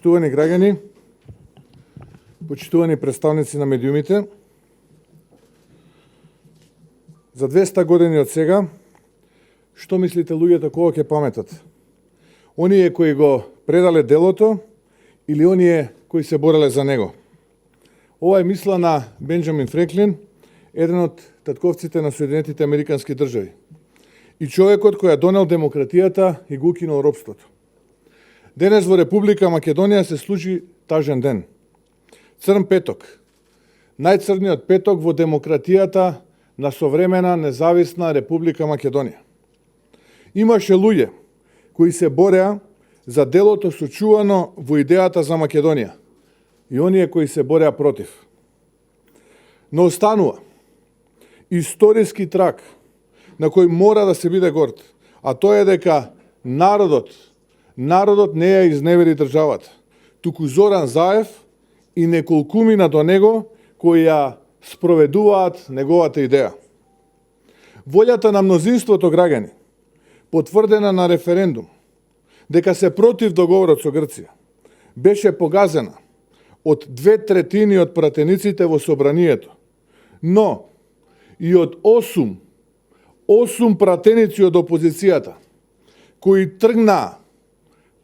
Почитувани граѓани, почитувани представници на медиумите, за 200 години од сега, што мислите луѓето кога ќе паметат? Оние кои го предале делото или оние кои се бореле за него? Ова е мисла на Бенџамин Франклин, еден од татковците на Соединетите Американски држави и човекот кој ја донел демократијата и го укинул робството. Денес во Република Македонија се служи тажен ден. Црн петок. Најцрниот петок во демократијата на современа независна Република Македонија. Имаше луѓе кои се бореа за делото сочувано во идејата за Македонија и оние кои се бореа против. Но останува историски трак на кој мора да се биде горд, а тоа е дека народот не ја изневери државата, туку Зоран Заев и неколкумина до него кои ја спроведуваат неговата идеја. Волјата на мнозинството граѓани, потврдена на референдум, дека се против договорот со Грција, беше погазена од 2/3 од пратениците во собранието, но и од 8 пратеници од опозицијата, кои тргнаа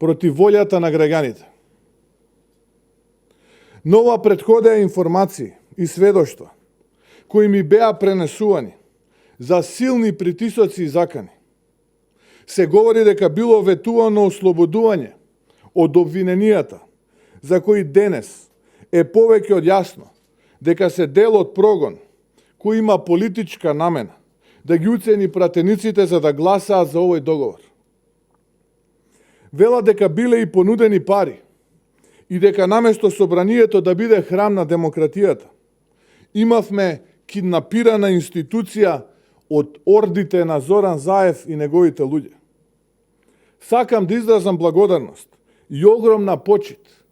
против волјата на граѓаните. Нова претходеа информации и сведоштва, кои ми беа пренесувани за силни притисоци и закани. Се говори дека било ветувано ослободување од обвиненијата, за кои денес е повеќе од јасно дека се дел од прогон кој има политичка намена да ги уцени пратениците за да гласаат за овој договор. Вела дека биле и понудени пари и дека наместо собранието да биде храм на демократијата, имавме киднапирана институција од ордите на Зоран Заев и неговите луѓе. Сакам да изразам благодарност и огромна почит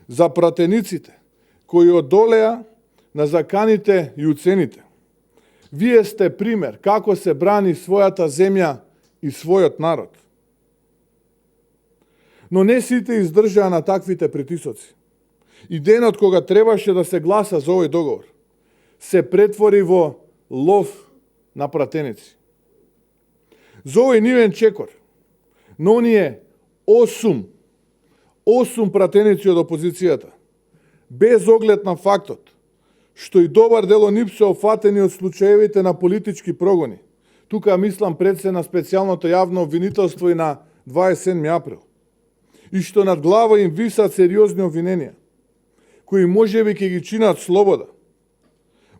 за пратениците кои одолеа на заканите и уцените. Вие сте пример како се брани својата земја и својот народ. Но не сите издржаа на таквите притисоци. И денот кога требаше да се гласа за овој договор, се претвори во лов на пратеници. За овој нивен чекор, но оние 8 пратеници од опозицијата, без оглед на фактот, што и добар дел од нив се офатени од случаевите на политички прогони. Тука мислам пред се на специјалното јавно обвинителство и на 27 април. И што над глава им висат сериозни обвиненија, кои можеби ќе ги чинат слобода.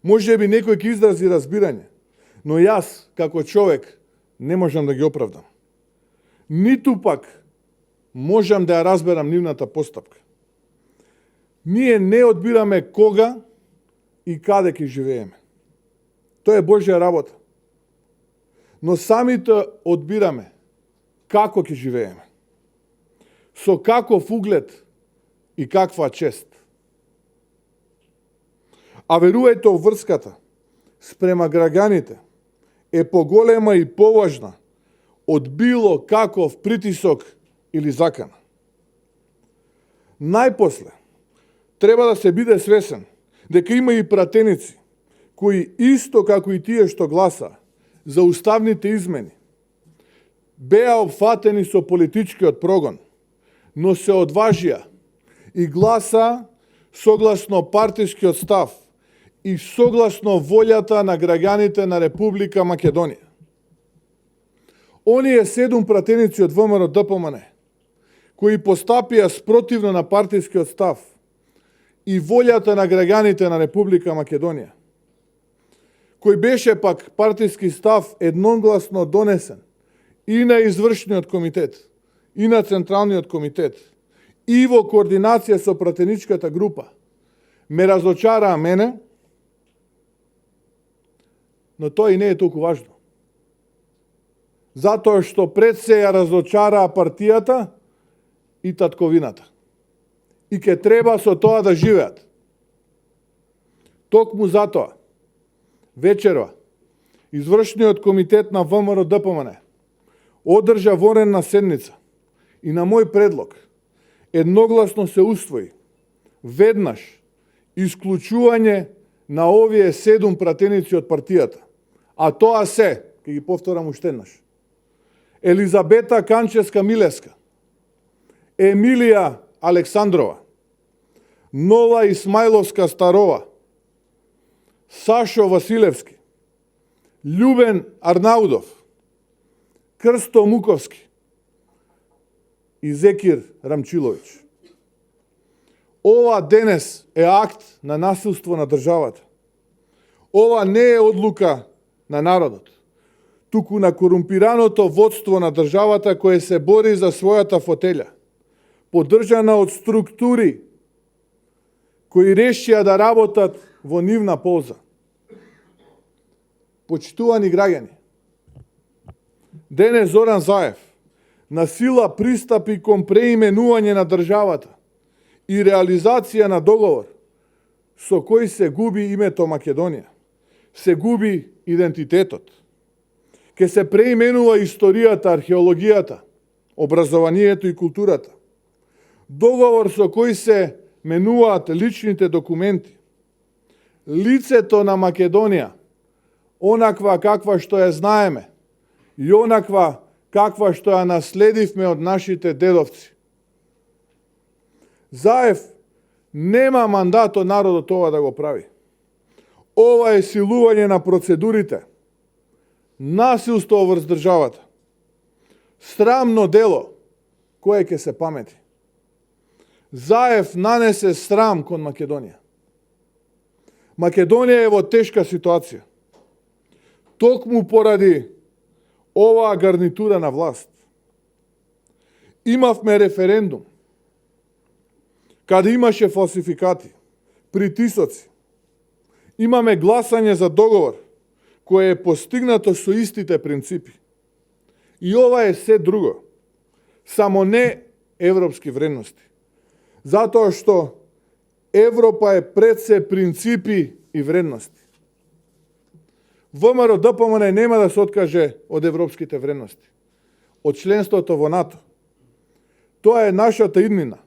Можеби некој ќе изрази разбирање, но јас, како човек, не можам да ги оправдам. Ниту пак можам да ја разберам нивната постапка. Ние не одбираме кога и каде ќе живееме. Тоа е Божја работа. Но самите одбираме како ќе живееме. Со каков углед и каква чест. А верувајте, врската спрема граѓаните е поголема и поважна од било каков притисок или закана. Најпосле треба да се биде свесен дека има и пратеници кои исто како и тие што гласа за уставните измени беа опфатени со политичкиот прогон, но се одважија и гласа согласно партискиот став и согласно волјата на граѓаните на Република Македонија. Оние 7 пратеници од ВМРО ДПМН, кои постапија спротивно на партискиот став и волјата на граѓаните на Република Македонија, кој беше пак партиски став едногласно донесен и на извршниот комитет, и на Централниот комитет, и во координација со пратеничката група, ме разочараа мене, но тоа и не е толку важно. Затоа што пред се ја разочараа партијата и татковината. И ке треба со тоа да живеат. Токму затоа, вечерва, извршниот комитет на ВМРО ДПМН одржа вонредна седница и на мој предлог едногласно се усвои веднаш исклучување на овие 7 пратеници од партијата. А тоа се, ќе ги повторам уште еднаш, Елизабета Канчевска-Милевска, Емилија Александрова, Нола Исмаиловска-Старова, Сашо Василевски, Љубен Арнаудов, Крсто Муковски и Зекир Рамчиловиќ. Ова денес е акт на насилство на државата. Ова не е одлука на народот, туку на корумпираното водство на државата кое се бори за својата фотелја, поддржана од структури кои решија да работат во нивна полза. Почитувани граѓани, денес Зоран Заев на сила пристапи кон преименување на државата и реализација на договор со кој се губи името Македонија, се губи идентитетот. Ке се преименува историјата, археологијата, образованието и културата. Договор со кој се менуваат личните документи. Лицето на Македонија, онаква каква што ја знаеме и онаква каква што ја наследивме од нашите дедовци. Заев нема мандат од народот ова да го прави. Ова е силување на процедурите, насилство врз државата, срамно дело кое ќе се памети. Заев нанесе срам кон Македонија. Македонија е во тешка ситуација. Токму поради оваа гарнитура на власт. Имавме референдум, каде имаше фалсификати, притисоци. Имаме гласање за договор, кој е постигнато со истите принципи. И ова е се друго, само не европски вредности. Затоа што Европа е пред се принципи и вредности. ВМРО ДПМН нема да се откаже од европските вредности, од членството во НАТО. Тоа е нашата иднина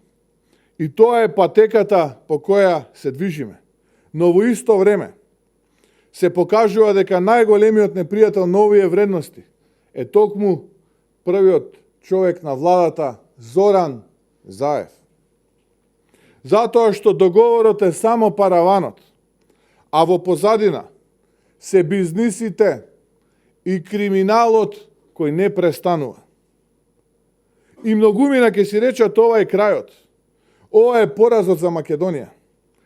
и тоа е патеката по која се движиме. Но во исто време се покажува дека најголемиот непријател на овие вредности е токму првиот човек на владата Зоран Заев. Затоа што договорот е само параванот, а во позадина се бизнисите и криминалот кој не престанува. И многумина ќе си речат ова е крајот. Ова е поразот за Македонија.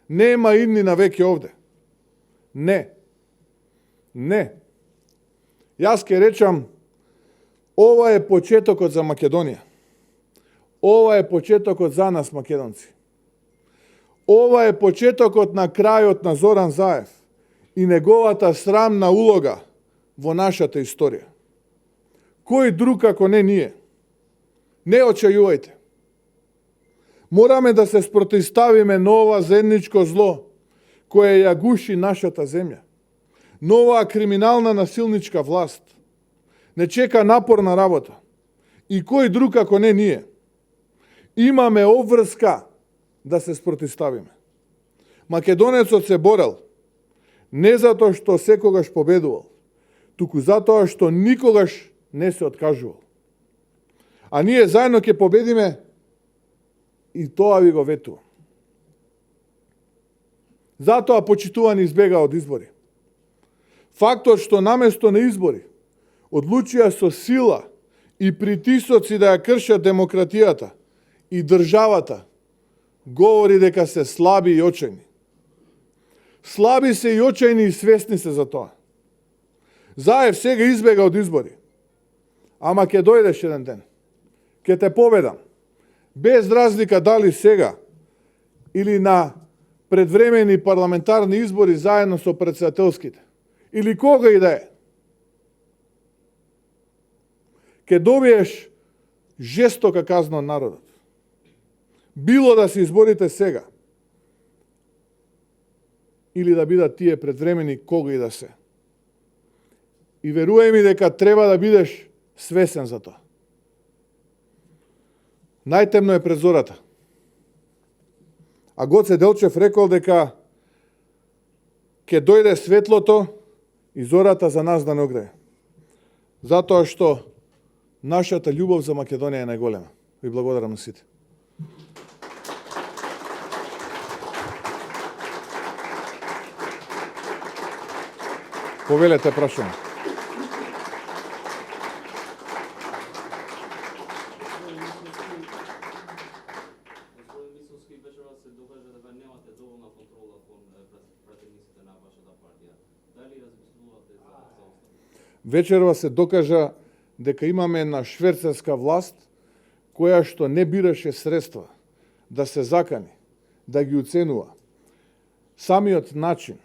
Нема иднина веќе овде. Не. Не. Јас ќе речам, ова е почетокот за Македонија. Ова е почетокот за нас, македонци. Ова е почетокот на крајот на Зоран Заев и неговата срамна улога во нашата историја. Кој друг ако не ние? Не очајувајте. Мораме да се спротивставиме на ова заедничко зло кое ја гуши нашата земја. Нова криминална насилничка власт. Не чека напорна работа. И кој друг ако не ние? Имаме обврска да се спротивставиме. Македонецот се борел не затоа што секогаш победувал, туку затоа што никогаш не се откажувал. А ние заедно ќе победиме и тоа ви го ветувам. Затоа почитувани избега од избори. Фактот што наместо на избори одлучија со сила и притисоци да ја кршат демократијата и државата, говори дека се слаби и очајни. Слаби се и очајни и свесни се за тоа. Заев сега избега од избори. Ама ќе дојдеш еден ден. Ќе те победам. Без разлика дали сега или на предвремени парламентарни избори заедно со претседателските. Или кога и да е. Ќе добиеш жестока казна од народот. Било да се изборите сега, или да бидат тие предвремени кога и да се. И верувај ми дека треба да бидеш свесен за тоа. Најтемно е пред зората. А Гоце Делчев рекол дека ќе дојде светлото и зората за нас да не огрее. Затоа што нашата љубов за Македонија е најголема. Ви благодарам на сите. Повелете прашање. Вечерва се докажа дека имаме една шверцерска власт која што не бираше средства да се закани, да ги уценува. Самиот начин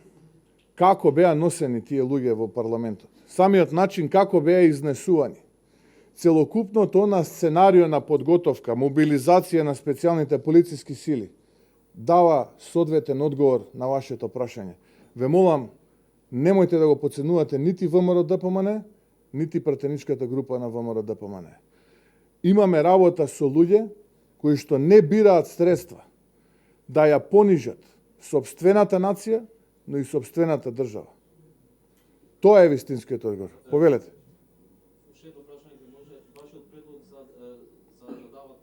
како беа носени тие луѓе во парламентот, самиот начин како беа изнесувани, целокупното на сценарио на подготовка, мобилизација на специјалните полициски сили, дава соодветен одговор на вашето прашање. Ве молам, немојте да го подценувате нити ВМРО ДПМН, нити пратеничката група на ВМРО ДПМН. Имаме работа со луѓе кои што не бираат средства да ја понижат сопствената нација, но и сопствената држава. Тоа е вистинскиот одговор. Повелете. Ушето прашање може вашиот предлог за да дават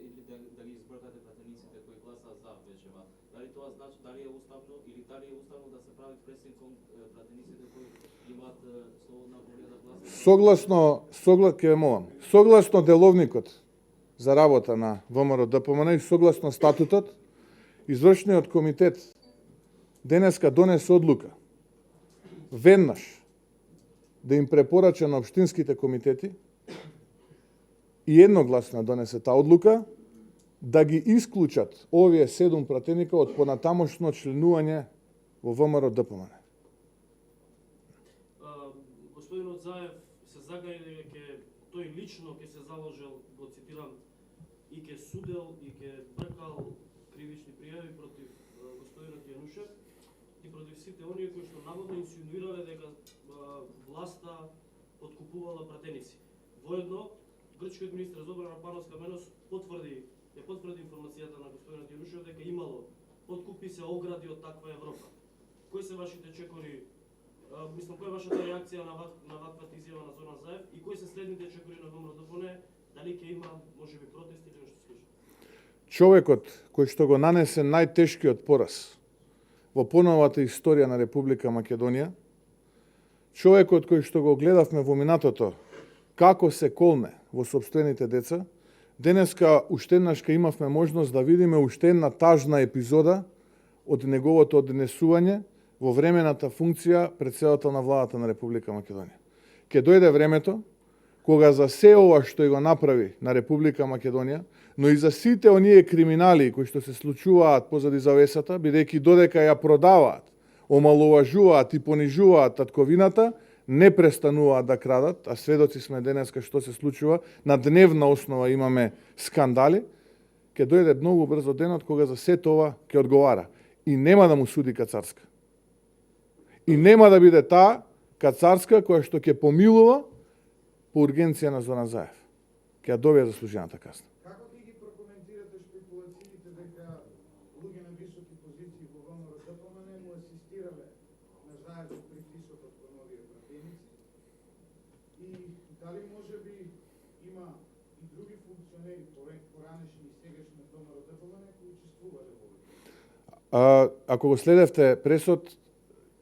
или да ги избркате пратениците кои гласаат за вечерва. Дали тоа значи дали е уставно или дали е уставно да се прави пресинг кон пратениците кои имаат слободна волја да гласаат? Согласно деловникот за работа на ВМРО ДПМН и согласно статутот, извршниот комитет денеска донесе одлука веднаш да им препорача на општинските комитети и едногласно донесе таа одлука да ги исклучат овие 7 пратеника од понатамошно членување во ВМРО ДПМН. Господинот Заев се загаи дека тој лично ќе се заложил, го цитирам, и ќе судел и ќе бркал кривични пријави против господинот Јанушев и против сите оние кои што наводно инсинуирале дека власта подкупувала пратеници. Воедно, грчкиот министер за одбрана Панос Каменос потврди информацијата на господинот Јанушев дека имало подкупи, се огради од таква Европа. Кои се вашите чекори? Која е вашата реакција на ваквата изјава на Зоран Заев и кои се следните чекори на ВМРО ДПМН? Дали ќе има можеби протести или нешто слично? Човекот кој што го нанесе најтешкиот пораз во поновата историја на Република Македонија, човекот кој што го гледавме во минатото како се колне во сопствените деца, денеска уште еднашка имавме можност да видиме уште една тажна епизода од неговото однесување во времената функција претседател на владата на Република Македонија. Ке дојде времето кога за се ова што го направи на Република Македонија, но и за сите оние криминали кои што се случуваат позади завесата, бидејќи додека ја продаваат, омаловажуваат и понижуваат татковината, не престануваат да крадат, а сведоци сме денеска што се случува, на дневна основа имаме скандали, ќе дојде многу брзо денот кога за се тоа ќе одговара. И нема да му суди Кацарска. И нема да биде таа Кацарска која што ќе помилува по ургенција на Зоран Заев. Ќе ја добие заслужената казна. Како ќе ги прокоментирате шпекулациите дека луѓе на високи позиции во ВМРО ДПМН му асистирале на Заев во притисокот кон овие пратеници? И дали можеби има и други функционери поранешни и сегашни од ВМРО ДПМН кои учествувале во овие? Ако го следевте пресот,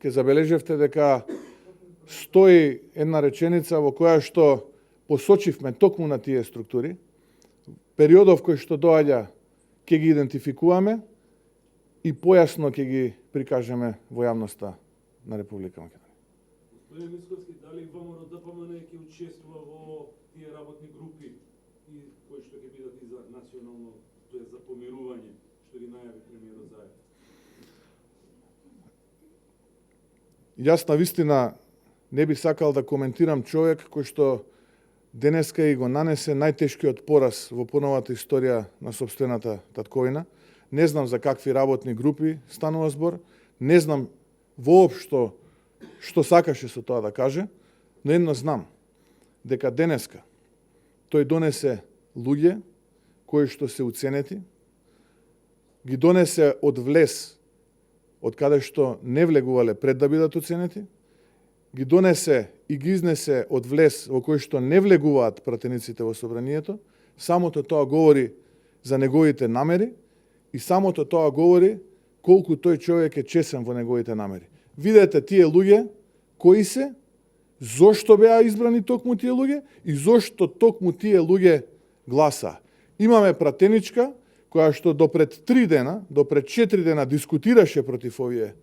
ќе забележевте дека стои една реченица во која што посочивме токму на тие структури, периодов кој што доаѓа ќе ги идентификуваме и појасно ќе ги прикажеме во јавноста на Република Македонија. Господин Мицкоски, дали ВМРО ДПМН ќе учествува во тие работни групи и кои што ќе бидат и за национално, тоа за помирување, што ги најави премиерот Заев? Јас на вистина не би сакал да коментирам човек кој што денеска и го нанесе најтешкиот пораз во поновата историја на сопствената татковина. Не знам за какви работни групи станува збор, не знам воопшто што сакаше со тоа да каже, но едно знам, дека денеска тој донесе луѓе кои што се уценети, ги донесе од влез, од каде што не влегувале пред да бидат оценети, ги донесе и ги изнесе од влез во кој што не влегуваат пратениците во собранието, самото тоа говори за неговите намери и самото тоа говори колку тој човек е чесен во неговите намери. Видете тие луѓе кои се, зошто беа избрани токму тие луѓе и зошто токму тие луѓе гласа. Имаме пратеничка која што допред 3 дена, допред 4 дена дискутираше против овие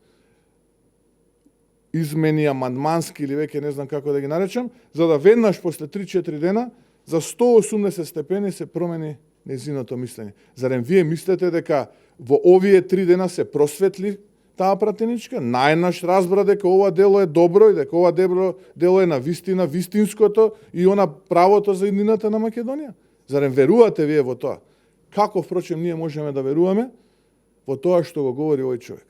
измени амандмански или веќе не знам како да ги наречам, за да веднаш после 3-4 дена за 180 степени се промени незиното мислење. Зарем вие мислите дека во овие 3 дена се просветли таа пратеничка, најнаш разбра дека ова дело е добро и дека ова дело е на вистина, вистинското и она правото за иднината на Македонија? Зарем верувате вие во тоа? Како, впрочем, ние можеме да веруваме во тоа што го говори овој човек?